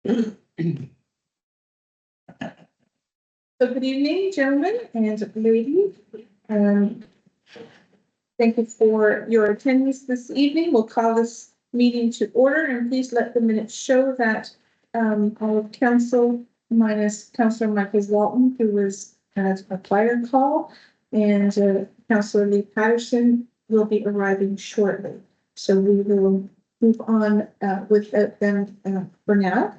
So good evening, gentlemen and ladies. Thank you for your attendance this evening. We'll call this meeting to order, and please let the minutes show that all of council minus Councilor Michael Walton, who was at a fire call, and Councilor Lee Patterson will be arriving shortly. So we will move on without them for now.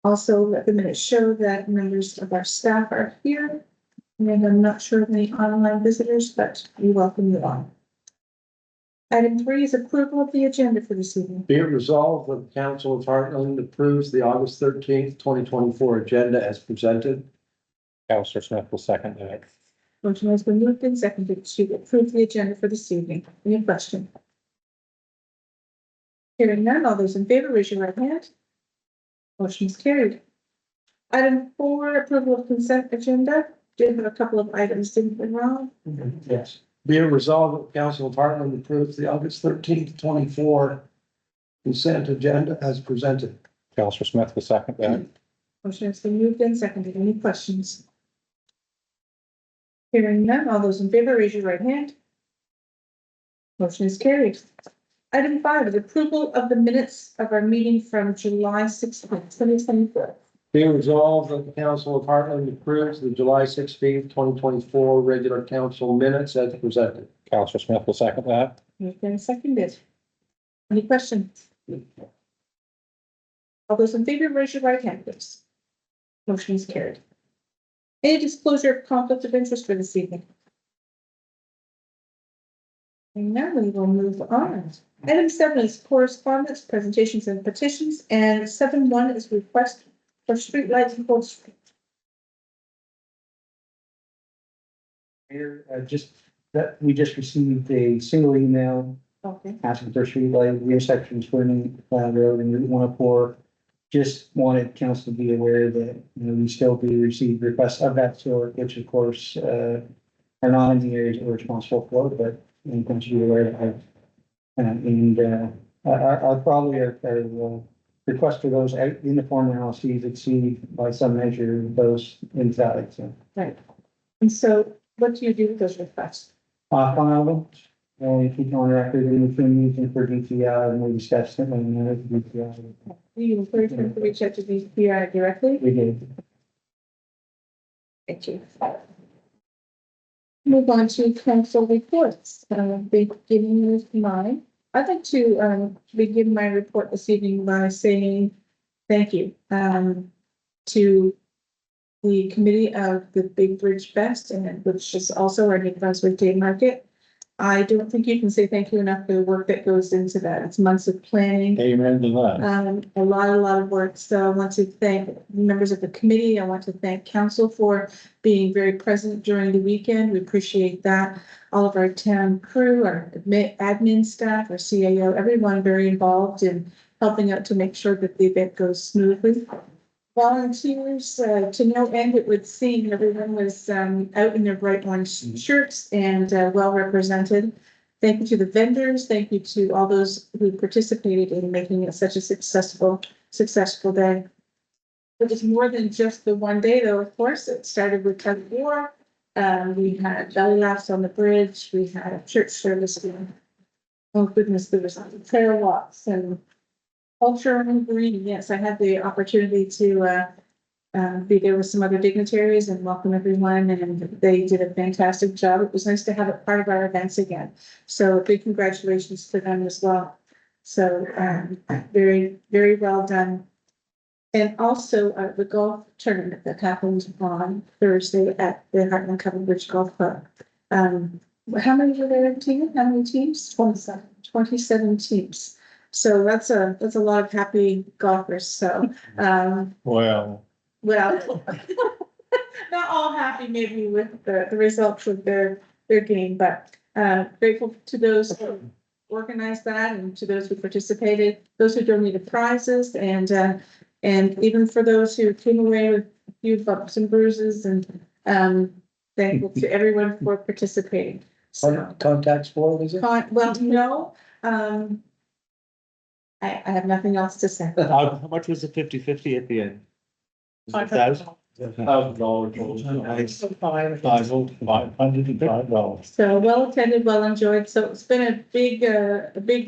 Also, let the minutes show that members of our staff are here, and I'm not sure of any online visitors, but we welcome you all. Item 3 is approval of the agenda for this evening. Be it resolved that the Council of Hartland approves the August 13th, 2024 agenda as presented. Councilor Smith will second that. Motion has been moved and seconded to approve the agenda for this evening. Any question? Hearing none, all those in favor, raise your right hand. Motion is carried. Item 4, approval of consent agenda. Did have a couple of items, didn't we, Ron? Yes. Be it resolved that the Council of Hartland approves the August 13th, 24 consent agenda as presented. Councilor Smith will second that. Motion has been moved and seconded. Any questions? Hearing none, all those in favor, raise your right hand. Motion is carried. Item 5 is approval of the minutes of our meeting from July 16th, 2024. Be it resolved that the Council of Hartland approves the July 16th, 2024 regular council minutes as presented. Councilor Smith will second that. Moved and seconded. Any questions? All those in favor, raise your right hand, please. Motion is carried. Any disclosure of conflict of interest for this evening? And now we will move on. Item 7 is correspondence, presentations, and petitions, and 7.1 is request for street lights in COLDSTREAM. Here, we just received a single email Okay. asking for street light intersection between Cloud Road and Route 104. Just wanted council to be aware that, we still do receive requests of that sort, which of course, are not in the areas that we're responsible for, but we want you to be aware of. I'll probably request for those out in the form analyses exceed by some measure those invalid, so. Right. And so what do you do with those requests? File them, and keep on record in the meeting for DTI, and we discussed it when we had DTI. Do you encourage them to reach out to the PI directly? We did. Thank you. Move on to council reports. Beginning with mine. I'd like to begin my report this evening by saying thank you to the committee of the Big Bridge Fest, and which is also our New Brunswick Day Market. I don't think you can say thank you enough for the work that goes into that. It's months of planning. Amen to that. A lot of work. So I want to thank members of the committee. I want to thank council for being very present during the weekend. We appreciate that. All of our town crew, our admin staff, our CAO, everyone very involved in helping out to make sure that the event goes smoothly. Volunteers to no end, it would seem. Everyone was out in their bright orange shirts and well represented. Thank you to the vendors. Thank you to all those who participated in making it such a successful day. It was more than just the one day, though. Of course, it started with tug of war. We had belly laughs on the bridge. We had a church service. Oh goodness, there was prayer walks and culture and green. Yes, I had the opportunity to be there with some other dignitaries and welcome everyone, and they did a fantastic job. It was nice to have it part of our events again. So big congratulations to them as well. So very, very well done. And also the golf tournament that happened on Thursday at the Hartland Covered Bridge Golf Club. How many were there in team? How many teams? 27. 27 teams. So that's a lot of happy golfers. So Well, not all happy maybe with the results of their game, but grateful to those who organized that and to those who participated, those who donated prizes, and even for those who came away with a few bumps and bruises, and thankful to everyone for participating. So Contact sport, is it? well, no, I have nothing else to say. How much was the 50/50 at the end? $1,000. Nice. $505. So well attended, well enjoyed. So it's been a big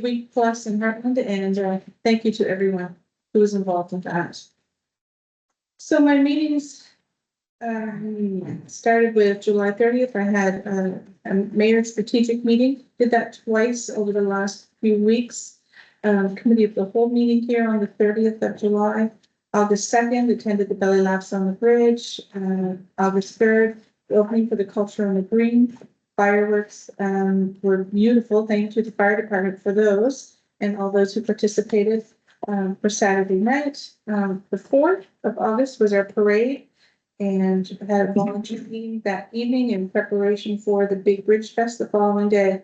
week plus in Hartland, and thank you to everyone who was involved in that. So my meetings started with July 30th. I had a mayor strategic meeting, did that twice over the last few weeks. Committee of the whole meeting here on the 30th of July. August 2nd, attended the belly laughs on the bridge. August 3rd, the opening for the culture on the green. Fireworks were beautiful. Thank you to the fire department for those and all those who participated for Saturday night. The 4th of August was our parade, and had a volunteer meeting that evening in preparation for the big bridge fest the following day.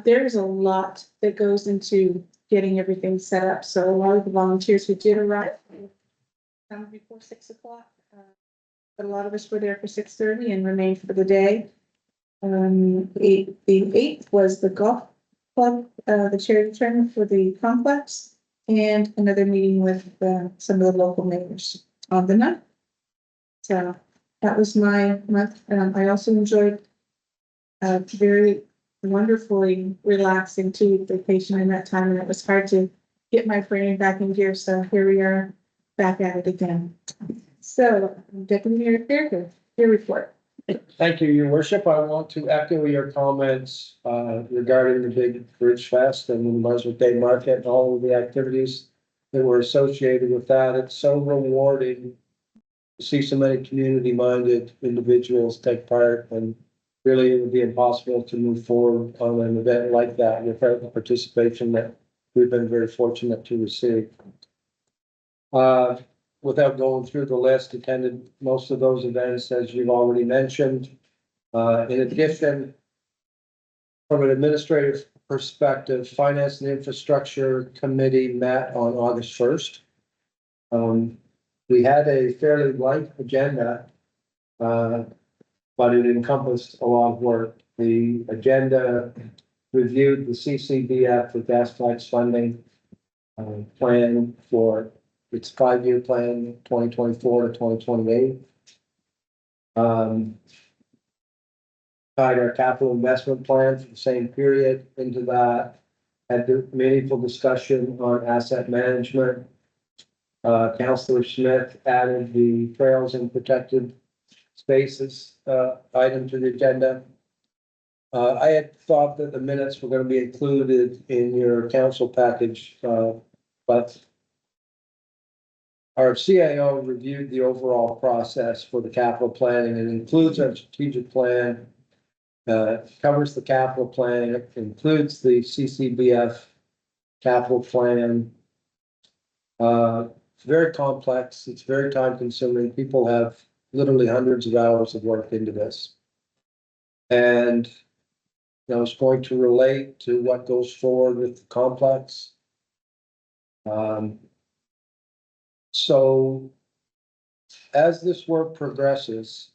There's a lot that goes into getting everything set up. So a lot of the volunteers who did arrive before 6 o'clock, but a lot of us were there for 6:30 and remained for the day. The 8th was the golf club, the charity tournament for the complex, and another meeting with some of the local mayors on the 9th. So that was my month. I also enjoyed very wonderfully relaxing 2-week vacation in that time, and it was hard to get my brain back in gear. So here we are back at it again. So Deputy Mayor Fairgrieve, your report. Thank you, Your Worship. I want to echo your comments regarding the big Bridge Fest and the Brunswick Day Market and all of the activities that were associated with that. It's so rewarding to see so many community-minded individuals take part, and really it would be impossible to move forward on an event like that without the participation that we've been very fortunate to receive. Without going through the list, attended most of those events, as you've already mentioned. In addition, from an administrative perspective, Finance and Infrastructure Committee met on August 1st. We had a fairly light agenda, but it encompassed a lot of work. The agenda reviewed the CCBF for gas tax funding plan for its 5-year plan, 2024 to 2028. Tied our capital investment plan for the same period into that. Had a meaningful discussion on asset management. Councilor Smith added the trails and protected spaces item to the agenda. I had thought that the minutes were going to be included in your council package, but our CIO reviewed the overall process for the capital planning. It includes our strategic plan, covers the capital plan, it includes the CCBF capital plan. It's very complex. It's very time consuming. People have literally hundreds of hours of work into this. And it's going to relate to what goes forward with the complex. So as this work progresses,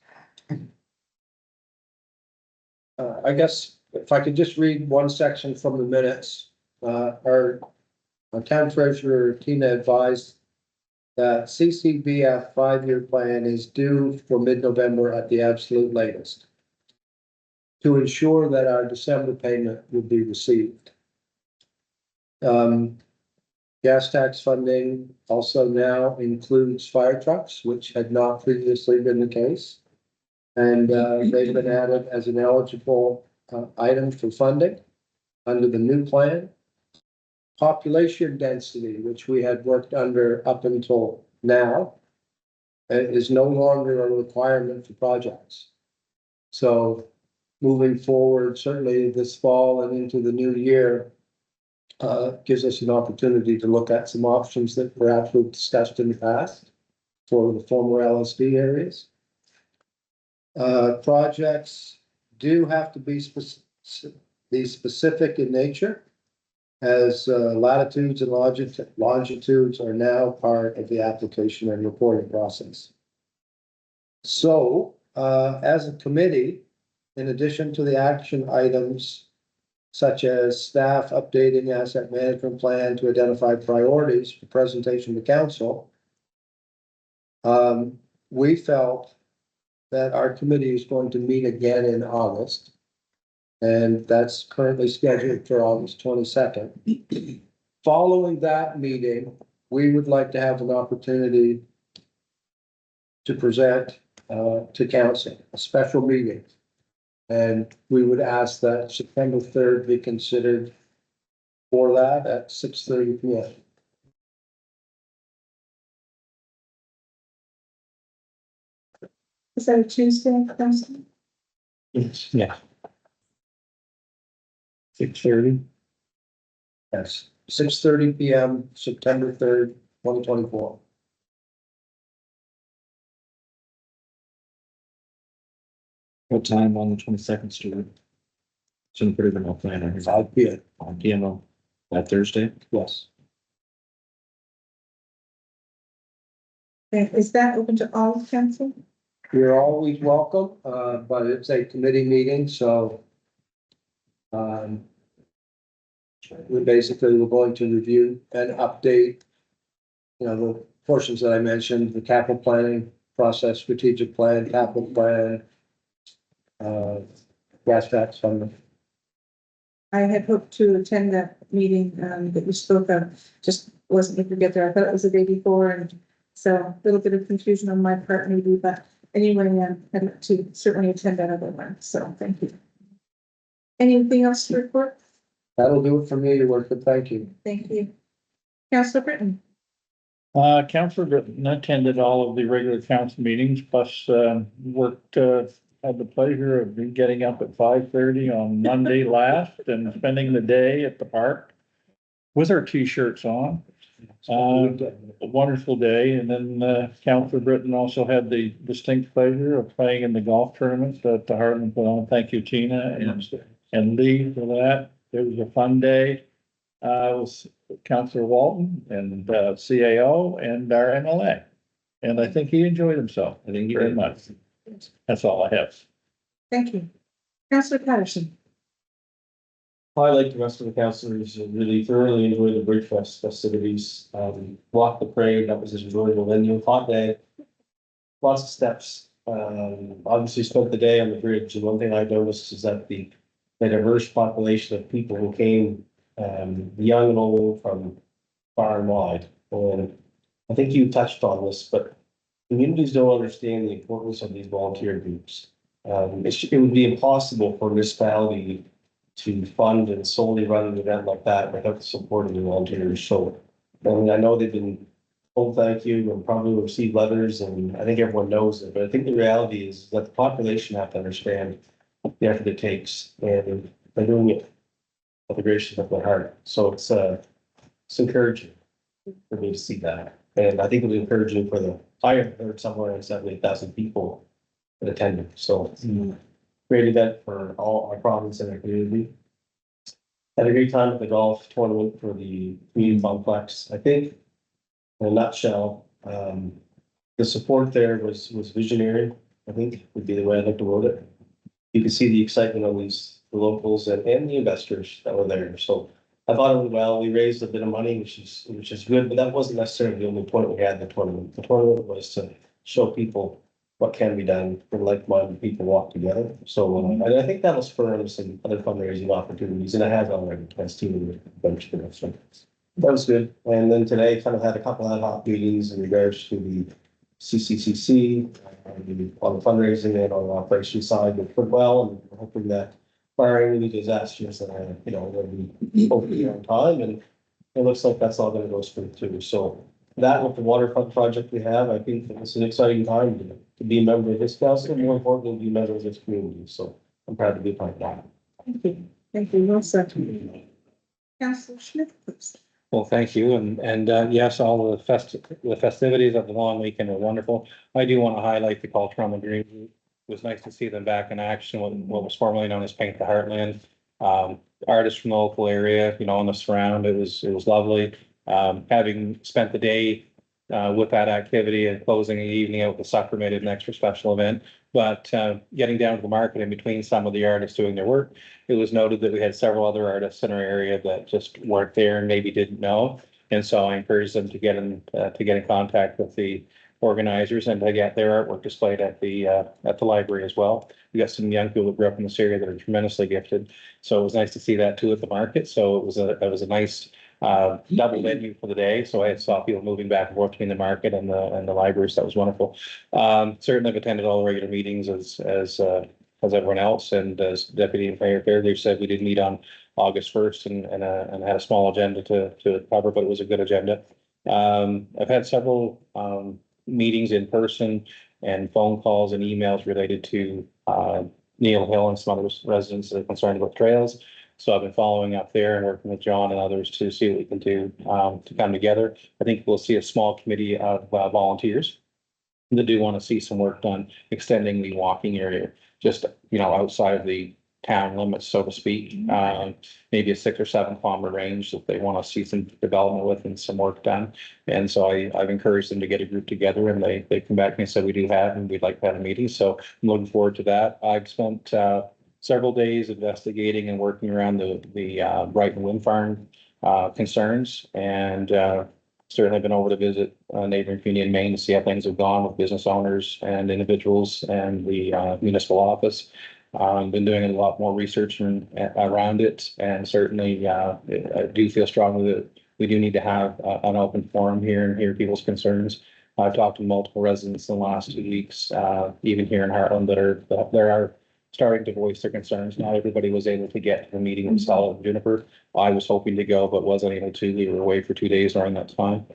I guess if I could just read one section from the minutes, our town treasurer Tina advised that CCBF 5-year plan is due for mid-November at the absolute latest, to ensure that our December payment would be received. Gas tax funding also now includes fire trucks, which had not previously been the case. And they've been added as an eligible item for funding under the new plan. Population density, which we had worked under up until now, is no longer a requirement for projects. So moving forward, certainly this fall and into the new year, gives us an opportunity to look at some options that perhaps we've discussed in the past for the former LSD areas. Projects do have to be specific in nature, as latitudes and longitudes are now part of the application and reporting process. So as a committee, in addition to the action items such as staff updating asset management plan to identify priorities for presentation to council. We felt that our committee is going to meet again in August. And that's currently scheduled for August 22nd. Following that meeting, we would like to have an opportunity to present to council, a special meeting. And we would ask that September 3rd be considered for that at 6:30 p.m. Is that a Tuesday, Council? Yeah. 6:30. Yes, 6:30 p.m., September 3rd, 2024. What time on the 22nd, Stuart? Shouldn't put it in my planner. 5 p.m. 5 p.m. on that Thursday? Yes. Okay, is that open to all of council? You're always welcome, but it's a committee meeting, so we're going to review and update, the portions that I mentioned, the capital planning process, strategic plan, capital plan, gas tax fund. I had hoped to attend that meeting, that you spoke of, just wasn't able to get there. I thought it was the day before, and so a little bit of confusion on my part maybe, but anyway, I'd like to certainly attend that other one, so thank you. Anything else to report? That'll do it for me, your worship. Thank you. Thank you. Councilor Britton. Councilor Britton attended all of the regular council meetings, plus, worked, had the pleasure of getting up at 5:30 on Monday last and spending the day at the park with our t-shirts on. A wonderful day. And then, Councilor Britton also had the distinct pleasure of playing in the golf tournament that the Hartland put on. Thank you, Tina and Lee, for that. It was a fun day. With Councilor Walton and, CAO and our MLA. And I think he enjoyed himself. I think very much. That's all I have. Thank you. Councilor Patterson. I, like the rest of the councilors, really thoroughly enjoyed the Bridge Fest festivities. Walked the parade, that was an enjoyable venue, hot day. Lots of steps. Obviously spent the day on the bridge, and one thing I noticed is that the diverse population of people who came, young and old, from far and wide. And I think you touched on this, but communities don't understand the importance of these volunteer groups. It would be impossible for a municipality to fund and solely run an event like that without the support of the volunteers. So, I mean, I know they've been told thank you and probably will receive letters, and I think everyone knows it, but I think the reality is that the population have to understand the effort it takes, and they're doing it with the gracious of their heart. So it's encouraging for me to see that. And I think it was encouraging for I heard somewhere around 78,000 people that attended. So great event for all our province and our community. Had a great time at the golf tournament for the community complex. I think, in a nutshell, the support there was visionary, I think would be the way I'd like to word it. You could see the excitement on the locals and the investors that were there. So I thought it went well. We raised a bit of money, which is good, but that wasn't necessarily the only point we had in the tournament. The tournament was to show people what can be done when like-minded people walk together. So and I think that'll spur on some other fundraising opportunities, and it has already. As team bunch of so that was good. And then today, kind of had a couple of ad hoc meetings in regards to the CCCC on the fundraising and on the operation side. It went well, and we're hoping that barring any disasters, we'll be hopefully on time, and it looks like that's all going to go smooth too. So that with the waterfront project we have, I think it's an exciting time to be a member of this council, more importantly, to be a member of this community. So I'm proud to be part of that. Thank you. Thank you. Well said. Councilor Smith, please. Well, thank you. And yes, all the festivities of the long weekend were wonderful. I do want to highlight the COLDSTREAM Green Group. It was nice to see them back in action with what was formerly known as Paint the Hartland. Artists from the local area, on the surround, it was lovely. Having spent the day with that activity and closing the evening out with a soccer made it an extra special event. But getting down to the market in between some of the artists doing their work, it was noted that we had several other artists in our area that just weren't there and maybe didn't know. And so I encouraged them to get in contact with the organizers and to get their artwork displayed at the library as well. We got some young people that grew up in this area that are tremendously gifted. So it was nice to see that too at the market. So it was a nice double venue for the day. So I saw people moving back and forth between the market and the libraries. That was wonderful. Certainly have attended all the regular meetings as everyone else. And as Deputy Mayor Fairgrieve said, we did meet on August 1st and had a small agenda to cover, but it was a good agenda. I've had several meetings in person and phone calls and emails related to Neil Hill and some other residents that are concerned about trails. So I've been following up there and working with John and others to see what we can do to come together. I think we'll see a small committee of volunteers that do want to see some work done extending the walking area, just, outside of the town limits, so to speak. Maybe a 6 or 7 kilometer range that they want to see some development with and some work done. And so I've encouraged them to get a group together, and they come back and said, we do have, and we'd like to have a meeting. So I'm looking forward to that. I've spent several days investigating and working around the Brighton Wind Farm concerns, and certainly been over to visit neighboring community in Maine to see how things have gone with business owners and individuals and the municipal office. Been doing a lot more research around it, and certainly I do feel strongly that we do need to have an open forum here and hear people's concerns. I've talked to multiple residents in the last 2 weeks, even here in Hartland, that are starting to voice their concerns. Not everybody was able to get to the meeting in Solid and Juniper. I was hoping to go, but wasn't able to. We were away for 2 days during that time.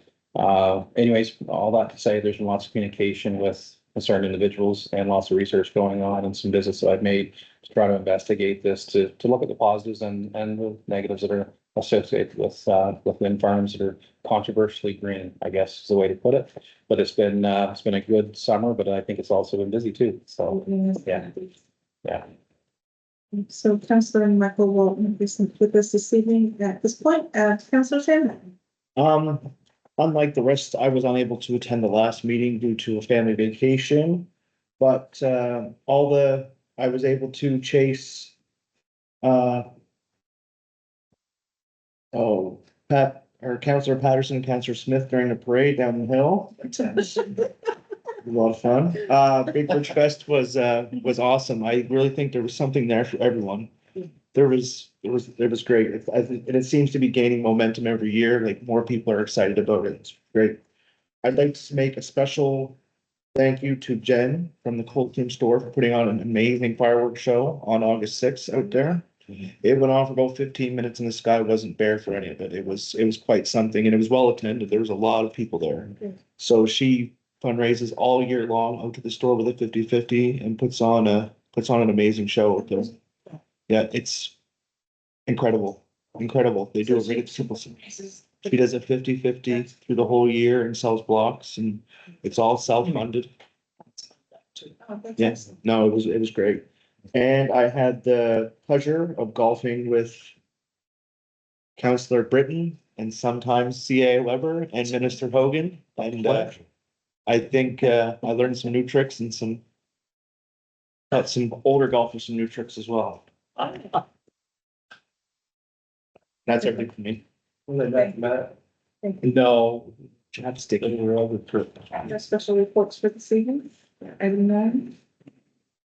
Anyways, all that to say, there's been lots of communication with concerned individuals and lots of research going on, and some visits that I've made to try to investigate this, to look at the positives and the negatives that are associated with wind farms that are controversially green, I guess is the way to put it. But it's been a good summer, but I think it's also been busy too. So yeah. So Councilor Michael Walton is with us this evening. At this point, Councilor Shannon. Unlike the rest, I was unable to attend the last meeting due to a family vacation, but I was able to chase Councilor Patterson and Councilor Smith during the parade down the hill. A lot of fun. Big Bridge Fest was awesome. I really think there was something there for everyone. It was great. And it seems to be gaining momentum every year. Like, more people are excited about it. It's great. I'd like to make a special thank you to Jen from the COLDSTREAM store for putting on an amazing fireworks show on August 6th out there. It went on for about 15 minutes and the sky wasn't bare for any of it. It was quite something, and it was well attended. There was a lot of people there. So she fundraises all year long out to the store with a 50/50 and puts on an amazing show out there. Yeah, it's incredible. They do a really simple. She does a 50/50 through the whole year and sells blocks, and it's all self-funded. Yes, no, it was great. And I had the pleasure of golfing with Councilor Britton and sometimes CA Weber and Minister Hogan. And I think I learned some new tricks and some older golfers some new tricks as well. That's everything for me. No, chapstick. No special reports for this evening. Item 9.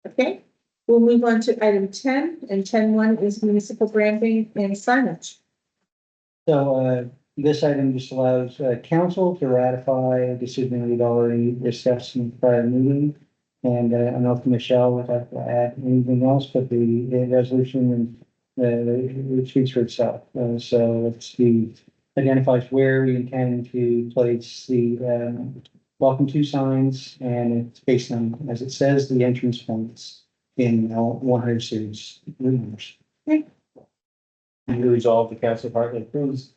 Okay, we'll move on to item 10, and 10.1 is municipal branding and signage. So, this item just allows, council to ratify a decision we'd already discussed in the prior meeting. And, I don't know if Michelle would like to add anything else, but the resolution, it speaks for itself. So identifies where we intend to place the, welcome to signs, and it's based on, as it says, the entrance points in 100 series. You resolve the Council of Hartland approves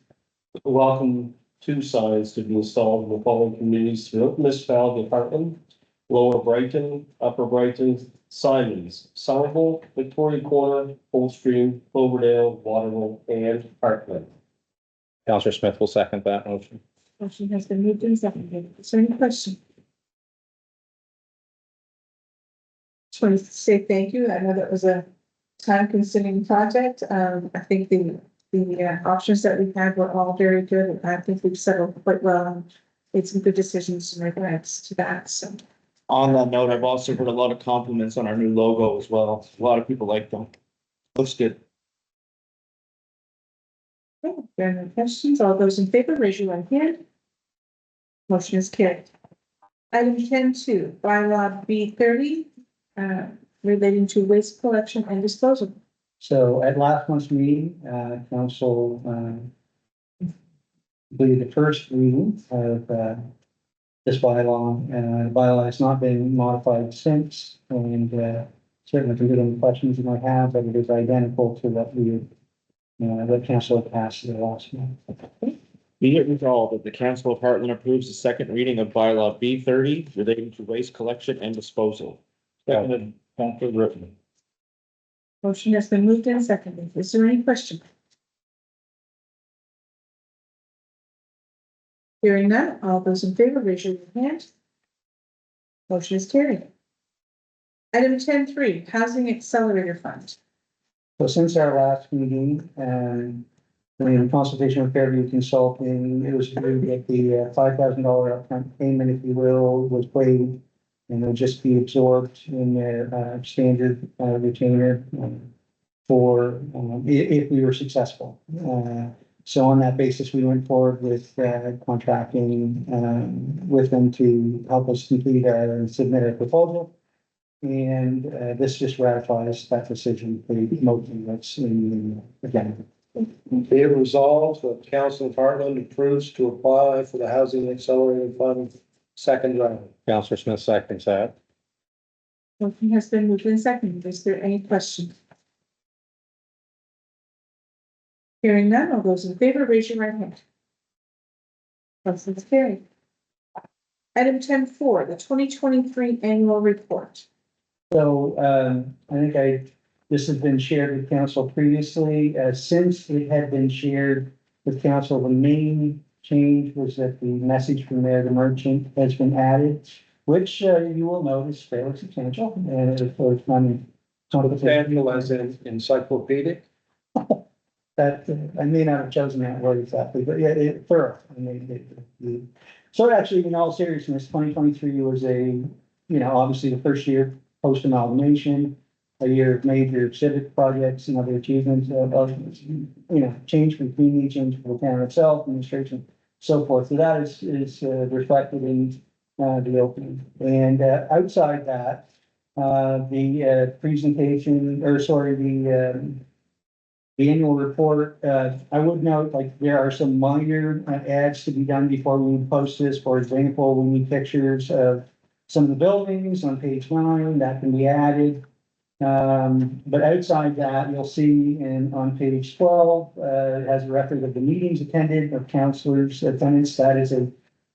welcome to signs to be installed in the following communities throughout the municipality of Hartland: Lower Brighton, Upper Brighton, Simons, Somerville, Victoria Corner, COLDSTREAM, Cloverdale, Waterville, and Hartland. Councilor Smith will second that motion. Motion has been moved and seconded. Is there any question? Just wanted to say thank you. I know that was a time-consuming project. I think the options that we had were all very good. I think we've settled quite well and made some good decisions in regards to that. So, On that note, I've also heard a lot of compliments on our new logo as well. A lot of people like them. Looks good. okay, if there are no questions, all those in favor, raise your right hand. Motion is carried. Item 10.2, bylaw B30, relating to waste collection and disposal. So at last month's meeting, council, completed the first reading of, this bylaw. The bylaw has not been modified since, and, certainly can get any questions you might have, but it is identical to what council had passed at the last month. Be it resolved that the Council of Hartland approves the second reading of bylaw B30 relating to waste collection and disposal. Seconded, Councilor Britton. Motion has been moved and seconded. Is there any question? Hearing none, all those in favor, raise your hand. Motion is carried. Item 10.3, Housing Accelerator Fund. So since our last meeting, in consultation with Fairgrieve Consulting, it was agreed that the $5,000 upfront payment, if you will, was waived and will just be absorbed in their standard retainer for if we were successful. So on that basis, we went forward with contracting with them to help us complete and submit our proposal. And this just ratifies that decision, the motion that's in the agenda. Be it resolved that Council of Hartland approves to apply for the Housing Accelerator Fund second round. Councilor Smith seconds that. Motion has been moved and seconded. Is there any question? Hearing none, all those in favor, raise your right hand. Motion is carried. Item 10.4, the 2023 annual report. So I think this has been shared with council previously. Since it had been shared with council, the main change was that the message from there, the merchant, has been added, which you will notice fairly substantial. And of course, Substantial as in encyclopedic. that I may not have chosen that word exactly, but yeah, thorough. I mean, so actually, in all seriousness, 2023 was obviously the first year post amalgamation, a year of major civic projects and other achievements of change for the community, change for the town itself, administration, so forth. So that is reflected in the opening. And outside that, the presentation, or sorry, the annual report, I would note, like, there are some minor ads to be done before we post this. For example, we need pictures of some of the buildings on page 9 that can be added. But outside that, you'll see on page 12, it has a record of the meetings attended of councilors' attendance. That is a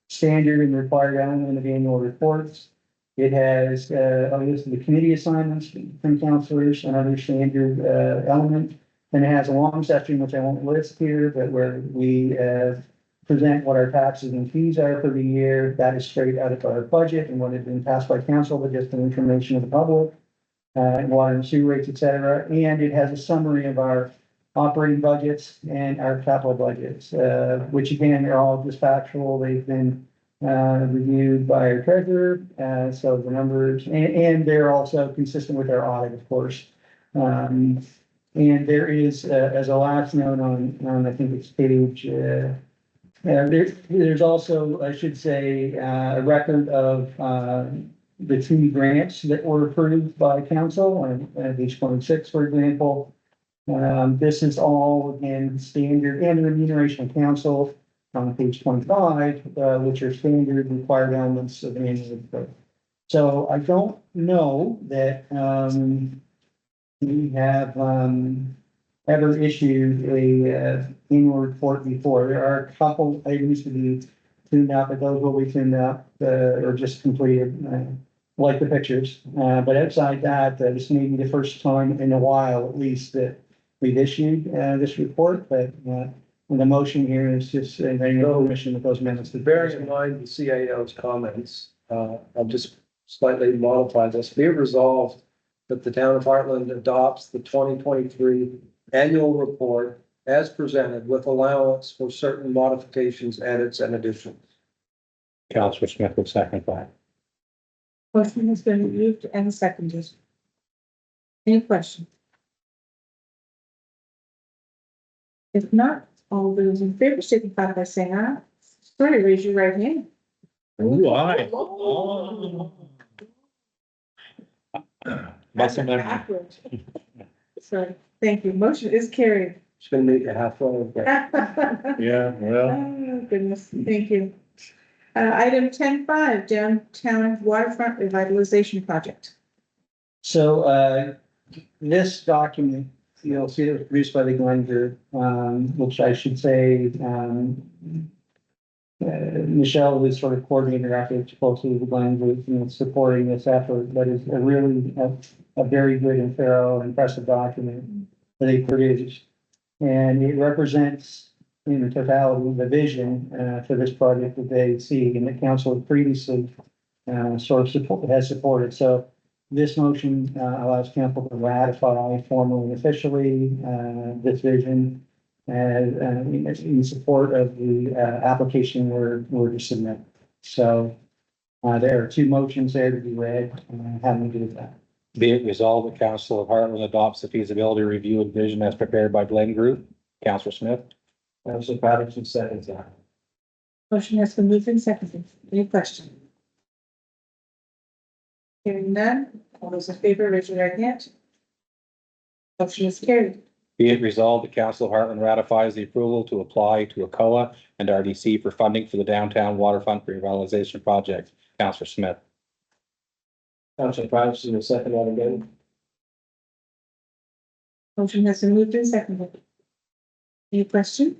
standard and required element of annual reports. It has a list of the committee assignments from councilors, another standard element. And it has a long section, which I won't list here, but where we present what our taxes and fees are for the year. That is straight out of our budget and what has been passed by council, but just for information of the public, and water and sewer rates, et cetera. And it has a summary of our operating budgets and our capital budgets, which again are all just factual. They've been reviewed by our treasurer, so the numbers, and they're also consistent with our audit, of course. And there is, as a last note on I think it's page, there's also, I should say, a record of the 2 grants that were approved by council on page 26, for example. This is all, again, standard, and the remuneration of council on page 25, which are standard required elements of the annual report. So I don't know that we have ever issued a annual report before. There are a couple items to be tuned up, but those will be tuned up or just completed, like the pictures. But outside that, this may be the first time in a while, at least, that we've issued this report. But And the motion here is just, any permission with those minutes. Bearing in mind the CAO's comments, I'll just slightly modify this. Be it resolved that the town of Hartland adopts the 2023 annual report as presented with allowance for certain modifications, edits, and additions. Councilor Smith will second that. Motion has been moved and seconded. Any questions? If not, all those in favor signify by saying aye. Sorry, raise your right hand. Ooh, aye. Muscle memory. Backwards. Sorry, thank you. Motion is carried. Just gonna make it halfway. Yeah, well, Oh, goodness, thank you. Item 10.5, downtown waterfront revitalization project. So, this document, you'll see it was produced by the Glenn Group, which I should say, Michelle is sort of coordinating her efforts closely with the Glenn Group and supporting this effort, but it's a really, a very good and thorough, impressive document that they produced. And it represents in totality the vision, for this project that they see and the council previously, sort of has supported. So this motion, allows council to ratify formally and officially, this vision and, in support of the, application we're to submit. So, there are two motions there to be read, having to do with that. Be it resolved that Council of Hartland adopts the feasibility review and vision as prepared by Glen Group. Councilor Smith. Councilor Patterson seconds that. Motion has been moved and seconded. Any questions? Hearing none, all those in favor, raise your right hand. Motion is carried. Be it resolved that Council of Hartland ratifies the approval to apply to ACOA and RDC for funding for the downtown waterfront revitalization project. Councilor Smith. Councilor Patterson will second that again. Motion has been moved and seconded. Any question?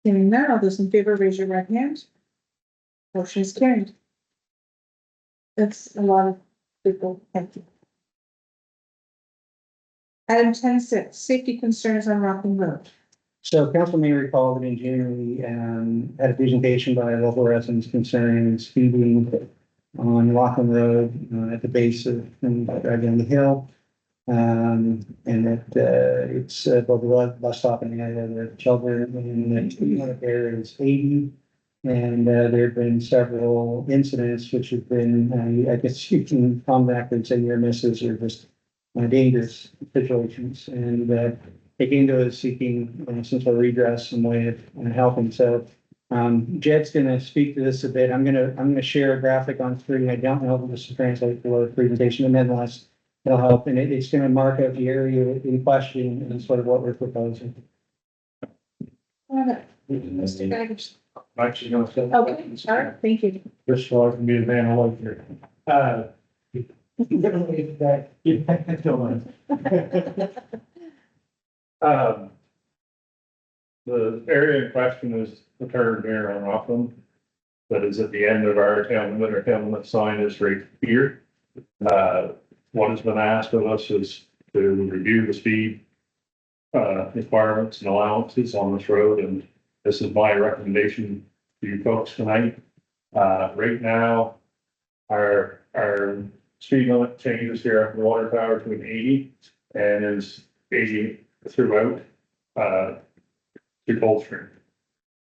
Hearing none, all those in favor, raise your right hand. Motion is carried. That's a lot of people. Thank you. Item 10.6, safety concerns on Rockland Road. So council may recall that in June, we, had a presentation by local residents concerning speeding on Rockland Road, at the base of, right down the hill. And that, it's, both the bus stop and the children, and the speed limit there is 80. And, there have been several incidents which have been, I guess you can come back and say near misses or just dangerous situations. And, Indo is seeking some sort of redress, some way of helping. So, Jed's gonna speak to this a bit. I'm gonna share a graphic on screen. I don't know if this will translate for the presentation, and nonetheless, it'll help. And it's gonna mark out the area in question and sort of what we're proposing. Mr. Baggage. actually gonna say. Okay, all right, thank you. Just so I can be a man of life here. The area in question is the turn here on Rockland. That is at the end of our town limit. Our town limit sign is right here. What has been asked of us is to review the speed requirements and allowances on this road, and this is my recommendation to you folks tonight. Right now, our speed limit changes here at the water tower to an 80 and is 80 throughout to COLDSTREAM.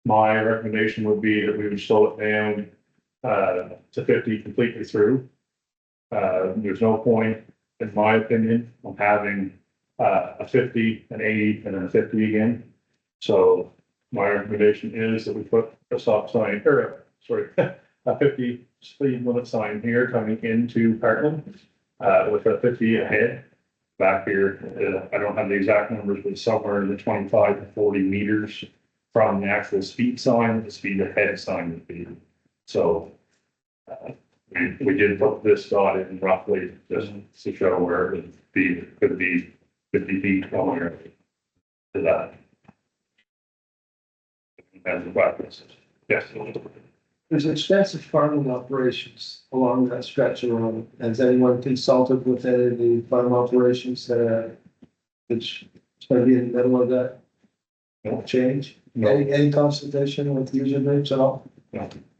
My recommendation would be that we would slow it down to 50 completely through. There's no point, in my opinion, of having a 50, an 80, and then a 50 again. So my recommendation is that we put a stop sign, or sorry, a 50 speed limit sign here coming into Hartland, with a 50 ahead. Back here, I don't have the exact numbers, but somewhere in the 25 to 40 meters from the actual speed sign, the speed ahead sign would be. So we did put this dot in roughly just to show where it would be, could be 50 feet somewhere to that. As a practice, yes. There's extensive farming operations along that stretch of road. Has anyone consulted with any of the farm operations that which It's gonna be in the middle of that. Won't change. Any consultation with user groups at all?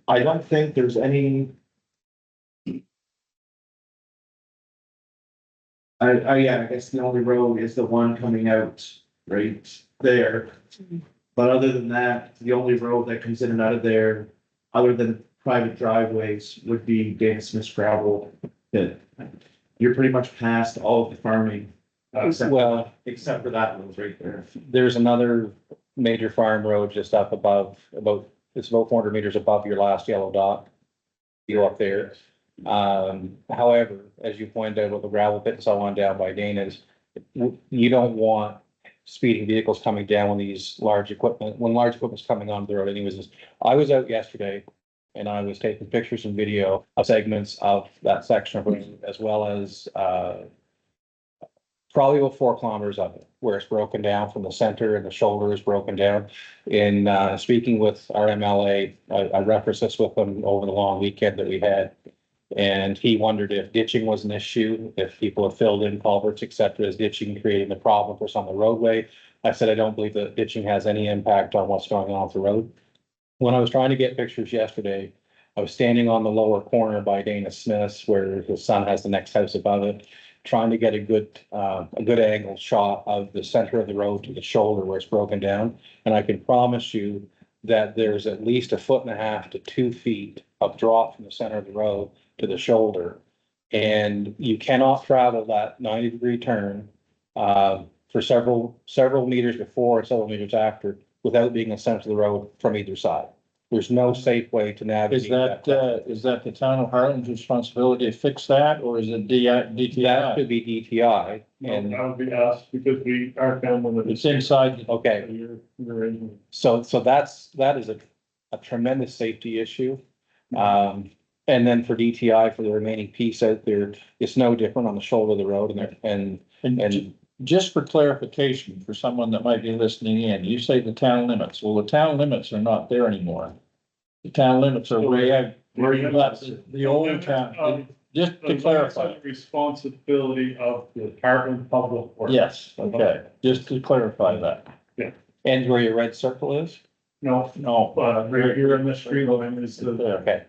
I don't think there's any. Yeah, I guess the only road is the one coming out right there. But other than that, the only road that comes in and out of there, other than private driveways, would be Dana Smith's gravel pit. You're pretty much past all of the farming. Well- Except for that one's right there. There's another major farm road just up above, it's about 400 meters above your last yellow dot. You go up there. However, as you pointed out with the gravel pit and so on down by Dana's, you don't want speeding vehicles coming down when large equipment's coming onto the road anyways. I was out yesterday and I was taking pictures and video of segments of that section of road, as well as, probably about 4 kilometers of it, where it's broken down from the center and the shoulder is broken down. In, speaking with our MLA, I referenced this with him over the long weekend that we had. And he wondered if ditching was an issue, if people have filled in culverts, et cetera, is ditching creating the problem for some of the roadway? I said, I don't believe that ditching has any impact on what's going on with the road. When I was trying to get pictures yesterday, I was standing on the lower corner by Dana Smith's, where his son has the next house above it, trying to get a good angle shot of the center of the road to the shoulder where it's broken down. And I can promise you that there's at least 1.5 to 2 feet of drop from the center of the road to the shoulder. And you cannot travel that 90-degree turn for several meters before and several meters after without being in the center of the road from either side. There's no safe way to navigate. Is that the town of Hartland's responsibility to fix that, or is it DTI? That could be DTI. And that would be us, because our family. It's inside. Okay, so that is a tremendous safety issue. And then for DTI, for the remaining piece out there, it's no different on the shoulder of the road and Just for clarification, for someone that might be listening in, you say the town limits. Well, the town limits are not there anymore. The town limits are way out. Where you left the old town, just to clarify. Responsibility of the Hartland Public Works. Yes, okay, just to clarify that. and where your red circle is? No, right here in the street line is the Okay,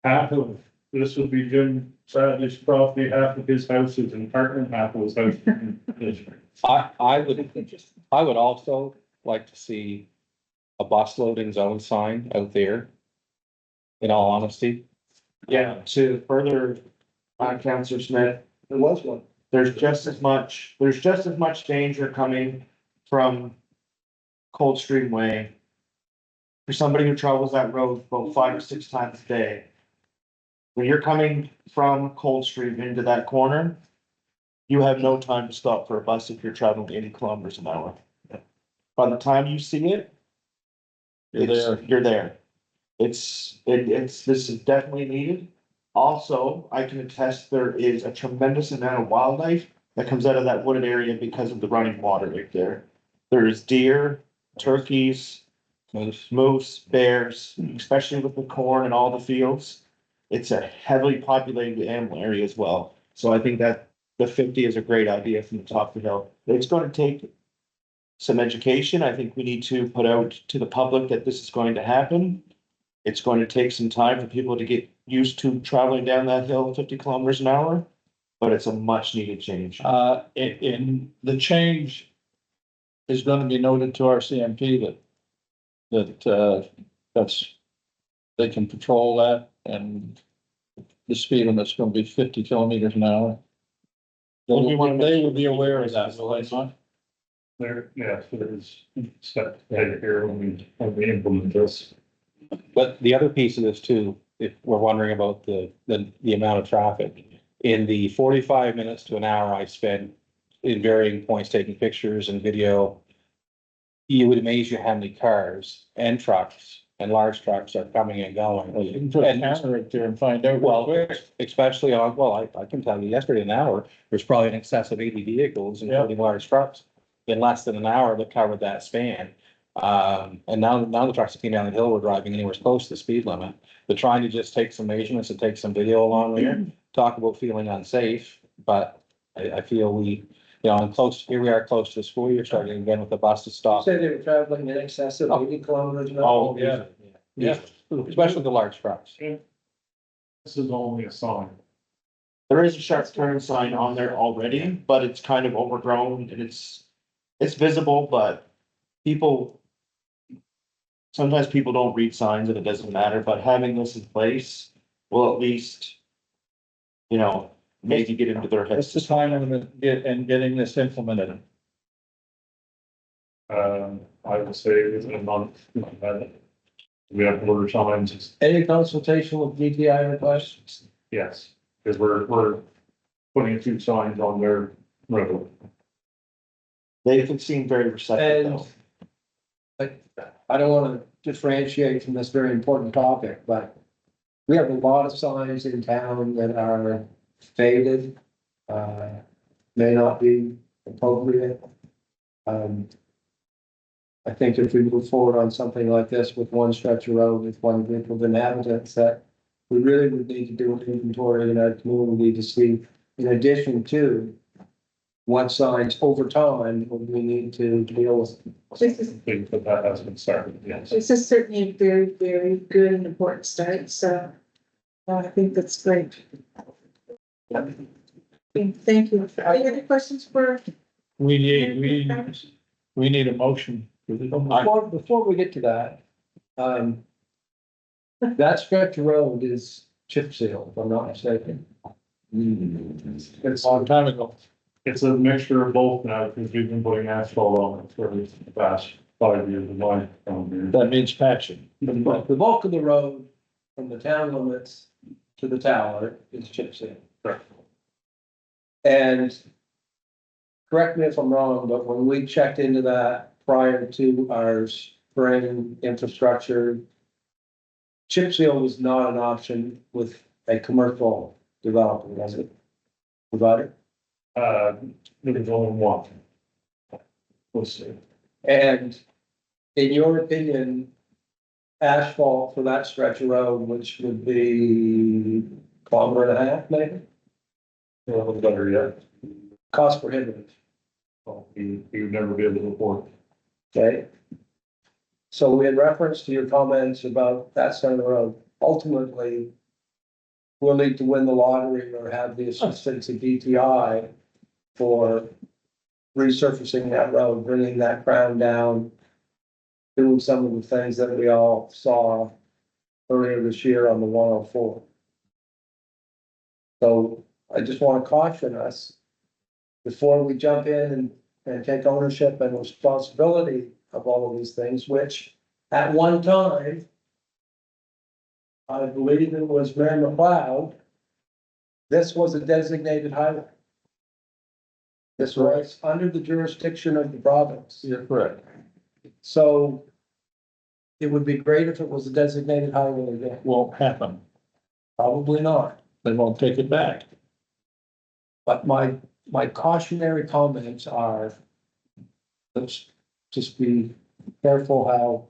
half of, this would be Jim Bradley's property, half of his house is in Hartland, half of his house is in Pittsburgh. I would also like to see a bus loading zone sign out there. In all honesty, Yeah, to further, Councilor Smith, There was one. there's just as much danger coming from Coldstream Way. For somebody who travels that road about 5 or 6 times a day. When you're coming from Coldstream into that corner, you have no time to stop for a bus if you're traveling 80 kilometers an hour. By the time you see it, you're there. This is definitely needed. Also, I can attest there is a tremendous amount of wildlife that comes out of that wooded area because of the running water right there. There's deer, turkeys, moose, bears, especially with the corn and all the fields. It's a heavily populated animal area as well. So I think that the 50 is a great idea from the top of the hill. It's going to take some education. I think we need to put out to the public that this is going to happen. It's going to take some time for people to get used to traveling down that hill 50 kilometers an hour, but it's a much needed change. In the change is going to be noted to our CMP that's, they can patrol that, and the speed limit's going to be 50 kilometers an hour. They will be aware of that, will they not? There, yes, there's steps here when we implement this. but the other piece of this too, if we're wondering about the amount of traffic. In the 45 minutes to an hour I spend in varying points taking pictures and video, you would amaze you how many cars and trucks and large trucks are coming and going. You can put a camera right there and find out. Well, especially on, I can tell you yesterday an hour, there's probably in excess of 80 vehicles, including large trucks, in less than an hour that covered that span. And now the trucks that came down the hill were driving anywhere close to the speed limit. But trying to just take some measurements and take some video along there, talk about feeling unsafe, but I feel You know, and here we are close to the school year starting again with the buses You stop. said they were traveling in excess of 80 kilometers an hour. Oh, yeah. Yeah, especially the large trucks. This is only a sign. There is a sharp turn sign on there already, but it's kind of overgrown and it's visible, but people. Sometimes people don't read signs and it doesn't matter, but having this in place will at least. You know, make you get into their What's heads. the time limit getting this implemented? I would say within a month. We have border signs, Any consultation with DTI requests? yes, because we're putting 2 signs on their road. They can seem very receptive And though. I don't want to differentiate from this very important topic, but we have a lot of signs in town that are faded, may not be appropriate. I think if we move forward on something like this with one stretch of road, with one group of inhabitants, that we really would need to do an inventory in our community to see, in addition to what signs over time we need to deal with. This is, I think that has been started, yes. this is certainly a very, very good and important start, so I think that's great. Thank you. Any other questions for? We need a motion. Before we get to that, that stretch of road is chip seal, if I'm not mistaken. It's a long time ago. It's a mixture of both now, because we've been putting asphalt on it for the past 5 years of my time That means patching. The bulk of the road from the town limits to the tower is chip seal. here. And correct me if I'm wrong, but when we checked into that prior to our spring infrastructure, chip seal was not an option with a commercial developer, was it? Provider? There was only one. We'll see. And in your opinion, asphalt for that stretch of road, which would be a kilometer and a half, maybe, A little better yet. cost prohibitive, Well, we would never be able to afford. okay? So in reference to your comments about that side of the road, ultimately, we'll need to win the lottery or have the assistance of DTI for resurfacing that road, bringing that crown down, doing some of the things that we all saw earlier this year on the 104. So I just want to caution us before we jump in and take ownership and responsibility of all of these things, which at one time, I believe it was Mayor McLeod, this was a designated highway. This was under the jurisdiction of the province. You're correct. So it would be great if it was a designated highway again. Won't happen. Probably not. They won't take it back. But my cautionary comments are, let's just be careful how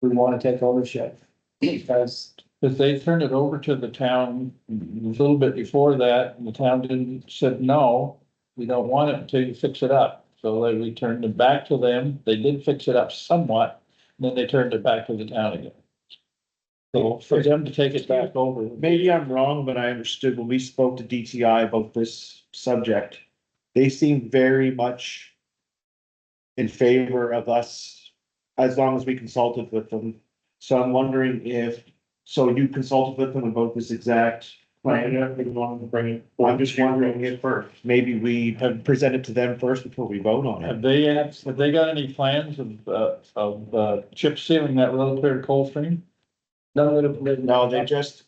we want to take ownership. Because If they turned it over to the town a little bit before that, and the town said, no, we don't want it until you fix it up. So they returned it back to them. They did fix it up somewhat, and then they turned it back to the town again. So for them to take it back over. Maybe I'm wrong, but I understood when we spoke to DTI about this subject, they seem very much in favor of us as long as we consulted with them. So I'm wondering so you consulted with them about this exact plan? Yeah, we wanted to bring it. I'm just wondering if maybe we have presented to them first before we vote on it. Have they got any plans of chip sealing that road clear to Coldstream? none of them. No,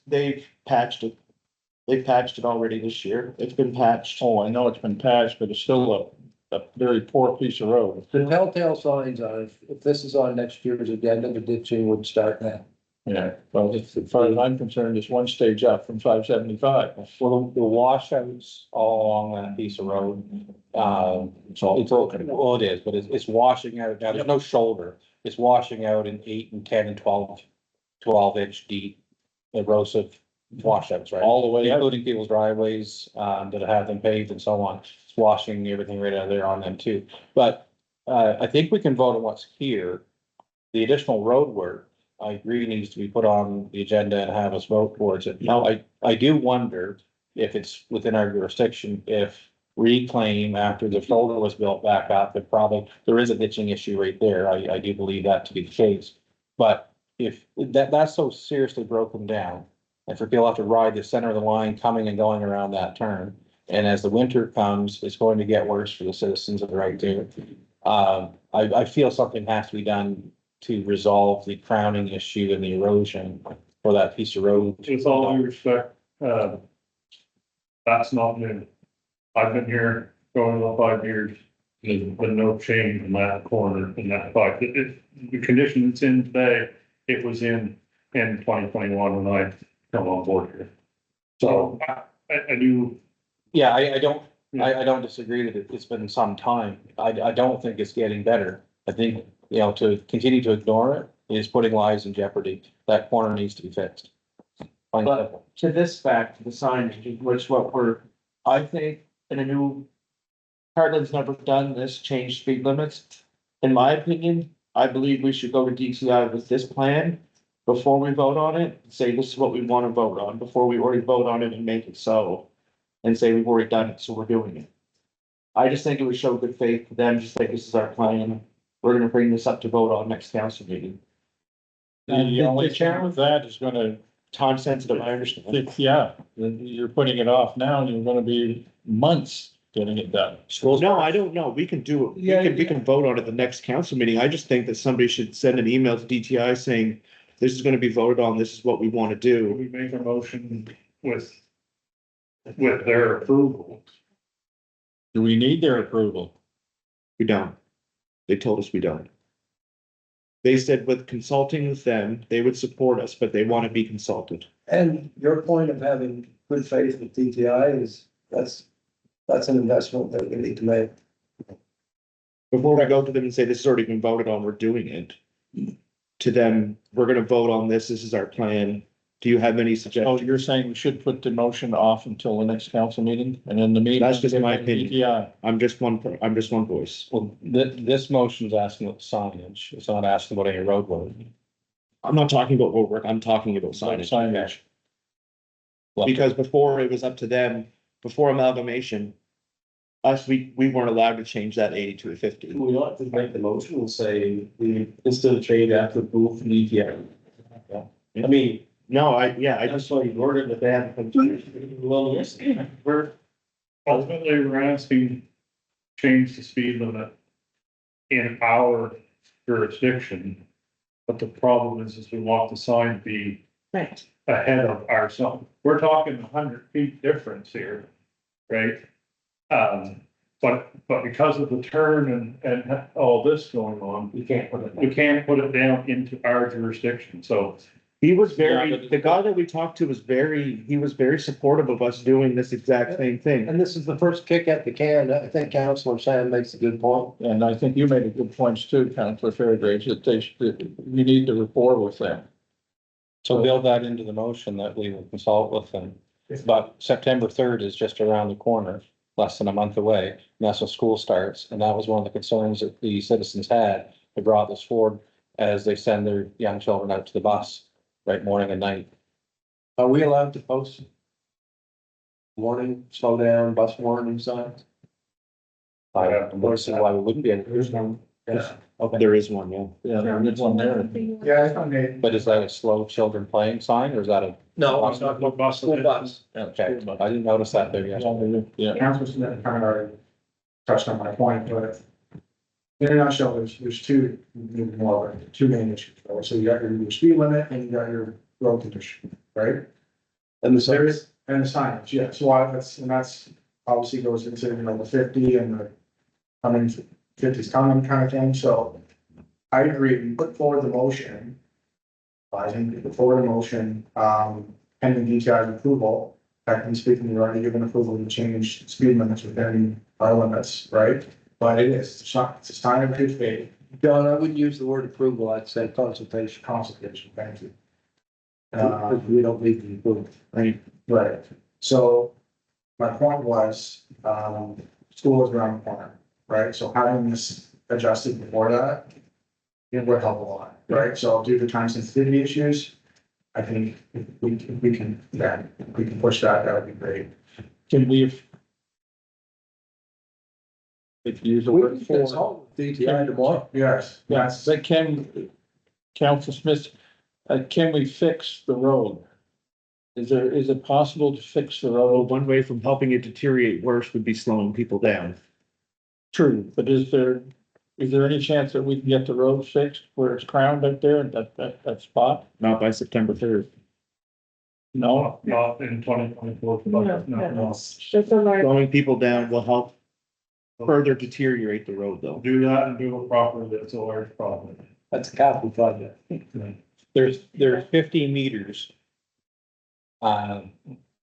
they've patched it. They've patched it already this year. It's been patched. Oh, I know it's been patched, but it's still a very poor piece of road. The telltale signs are, if this is on next year's agenda, the ditching would start now. Yeah, well, as far as I'm concerned, it's one stage up from 575. Well, the washouts all along that piece of road, It's all broken. well, it is, but it's washing out. Now, there's no shoulder. It's washing out in 8 and 10 and 12 inch deep erosive washouts, right? All the way out. Including people's driveways, that have them paved and so on. It's washing everything right out of there on them too. But, I think we can vote on what's here. The additional road work, I agree, needs to be put on the agenda and have us vote towards it. Now, I do wonder if it's within our jurisdiction, if reclaim after the shoulder was built back up, it probably, there is a ditching issue right there. I do believe that to be the case. But if that's so seriously broken down, and for people have to ride the center of the line coming and going around that turn, and as the winter comes, it's going to get worse for the citizens that are right there. I feel something has to be done to resolve the crowning issue and the erosion for that piece of road. With all due respect, that's not new. I've been here going on 5 years. There's been no change in that corner in that fight. The condition it's in today, it was in 2021 when I come on board here. So I do. Yeah, I don't disagree that it's been some time. I don't think it's getting better. I think, to continue to ignore it is putting lives in jeopardy. That corner needs to be fixed. Plain and simple. But to this fact, the signage, which I think in a new, Hartland's never done this, change speed limits. In my opinion, I believe we should go to DTI with this plan before we vote on it, say this is what we want to vote on, before we already vote on it and make it so. And say we've already done it, so we're doing it. I just think it would show good faith to them, just like this is our plan. We're gonna bring this up to vote on next council meeting. The only challenge with that is gonna, Time sensitive, I understand. yeah, you're putting it off now and you're gonna be months getting it done. No, I don't know. We can do it. We can vote on it the next council meeting. I just think that somebody should send an email to DTI saying, this is gonna be voted on, this is what we wanna do. We make a motion with their approval. Do we need their approval? We don't. They told us we don't. They said with consulting with them, they would support us, but they want to be consulted. And your point of having good faith with DTI is, that's an investment that we need to make. Before we go to them and say, this has already been voted on, we're doing it. To them, we're gonna vote on this, this is our plan. Do you have any So suggestions? you're saying we should put the motion off until the next council meeting and in the meeting? That's just my opinion. Yeah, I'm just one voice. Well, this motion's asking about signage. It's not asking about any road work. I'm not talking about road work, I'm talking about signage. signage. Because before it was up to them, before amalgamation. We weren't allowed to change that 80 to a 50. We ought to make the motion and say, instead of change after approval from EPA. I mean, No, I I just, just saw you ordered that they haven't. Well, yes, We're ultimately, we're asking change the speed limit in our jurisdiction. But the problem is we want the sign to be Right. ahead of ourselves. We're talking 100 feet difference here, right? But because of the turn and all this going on, we can't put it. we can't put it down into our jurisdiction, so. he was Yeah, very, but- the guy that we talked to was very supportive of us doing this exact same thing. And this is the first kick at the can. I think Councilor Sam makes a good point. And I think you made a good points too, Councilor Fairgrieve, that you need the rapport with them. So build that into the motion that we will consult with them. But September 3rd is just around the corner, less than a month away, and that's when school starts. And that was one of the concerns that the citizens had. They brought this forward as they send their young children out to the bus, right, morning and night. Are we allowed to post warning, slow down, bus warning signs? I don't see why we wouldn't be. Yeah. There is one, yeah. Yeah, there's one there. Yeah, I mean, But is that a slow children playing sign or is that a? No, I'm talking about bus, school bus. Okay, I didn't notice that there yet. Yeah, Councilor Smith kind of already touched on my point, but in a nutshell, there's two main issues, right? So you got your speed limit and you got your road condition, right? And the There service, is, and the signage, yeah, so that's obviously goes into, the 50 and the, I mean, 50's coming kind of thing, so I agree, we put forward the motion. I think we put forward a motion, pending DTI's approval, technically speaking, you're already given approval to change speed limits within our limits, right? But it is, it's a sign of good faith, John, I wouldn't use the word approval, I'd say consultation. consultation, thank you. We don't need to approve. Right. Right, so my point was, school is around the corner, right? So having this adjusted before that, it would help a lot, right? So due to time sensitivity issues, I think if we can, yeah, if we can push that, that would be great. Can we? If you use the We word can for, consult with DTI tomorrow. Yes, yeah, that's, but Council Smith, can we fix the road? Is it possible to fix the Well, road? one way from helping it deteriorate worse would be slowing people down. True, but is there any chance that we can get the road fixed where it's crowned up there at that spot? Not by September 3rd. No, Not in 2024. That's a large, Slowing people down will help further deteriorate the road though. Do that and do it properly, that's a large problem. That's a capital project. There's 50 meters.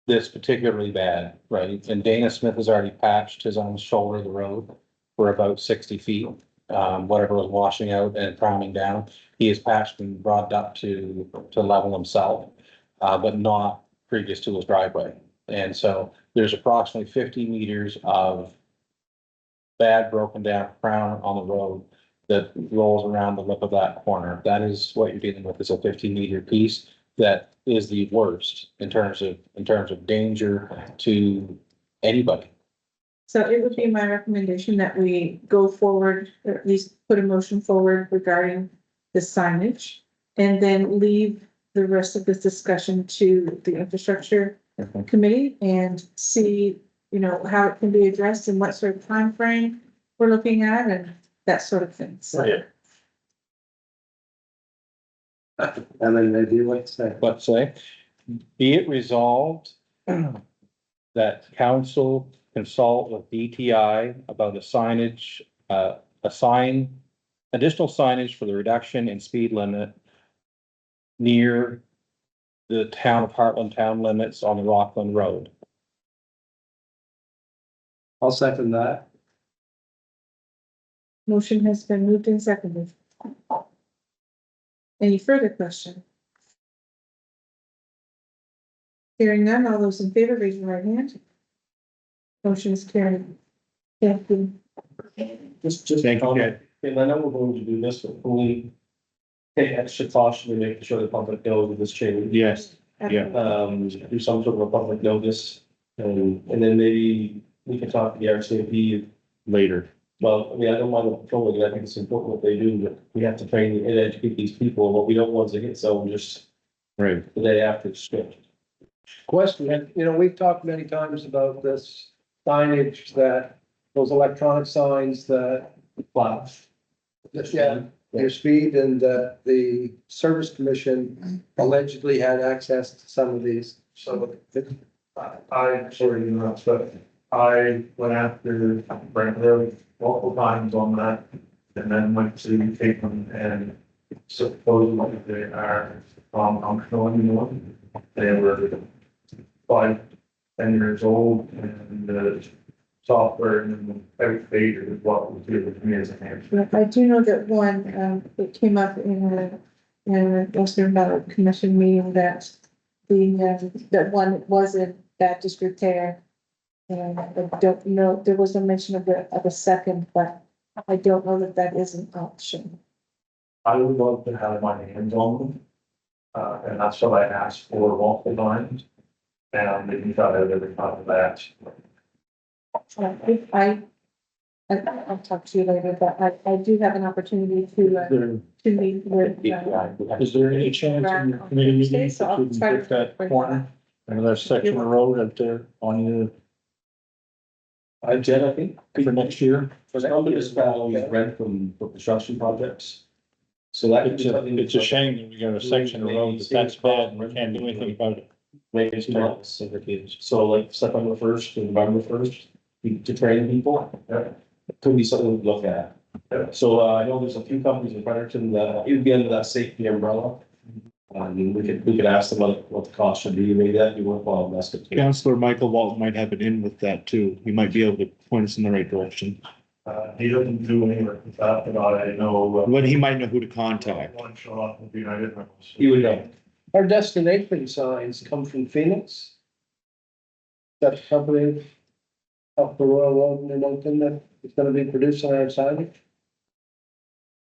This particularly bad, right? And Dana Smith has already patched his own shoulder of the road for about 60 feet. Whatever was washing out and crowning down, he has patched and brought up to level himself, but not previous to his driveway. And so there's approximately 50 meters of bad broken down crown on the road that rolls around the lip of that corner. That is what you're dealing with, is a 50-meter piece that is the worst in terms of danger to anybody. so it would be my recommendation that we go forward, or at least put a motion forward regarding the signage. And then leave the rest of this discussion to the infrastructure committee and see, how it can be addressed and what sort of time frame we're looking at and that sort of thing, so. And then they do what say. But say, be it resolved that council consult with DTI about additional signage for the reduction in speed limit near the town of Hartland town limits on the Rockland Road. I'll second that. Motion has been moved and seconded. Any further question? Hearing none, all those in favor, raise your right hand. Motion is carried. Thank you. Just. Thank you, Jed. And I know we're going to do this, but we take extra caution in making sure the public knows of this change. Yes, yeah. Do some sort of a public notice, and then maybe we can talk to the RCMP. Later. Well, I mean, I don't mind patrolling it, I think it's important what they do, but we have to train and educate these people, what we don't want to get someone just Right. the day after it's stripped. Question, we've talked many times about this signage those electronic signs that, Flash. yeah, your speed, and the service commission allegedly had access to some of these. so I, sorry, but I went after Brent Road multiple times on that. And then went to take them and supposedly they are functional anymore. They were 5, 10 years old, and the software and every page is what was given to me as a hand. I do know that one, it came up in a Western Ballot Commission meeting that that one was in bad disrepair. And I don't know, there was a mention of a second, but I don't know that is an option. I would love to have my hands on them. And that's what I asked for multiple times. And I didn't try to ever talk of that. I'll talk to you later, but I do have an opportunity to meet with. is there any chance in your committee meeting that you can get that corner? And that section of road up there on your, Jed, I think. for next year? Some of this value is rent for construction projects. So that could be something. It's a shame that we got a section of road that's bad and we can't do anything about it. Maybe it's not segregated. So like September 1st and November 1st, to train people, it could be something to look at. So I know there's a few companies in Fredericton that it would be under that safety umbrella. We could ask them what the cost should be, maybe that'd be worthwhile investment. Councilor Michael Walton might have it in with that too. He might be able to point us in the right direction. He doesn't do any work with that, but I know. But he might know who to contact. One shot with United Rentals. You would know. Our destination signs come from Phoenix. That company up the Royal Road in Moncton that is gonna be producing our signage.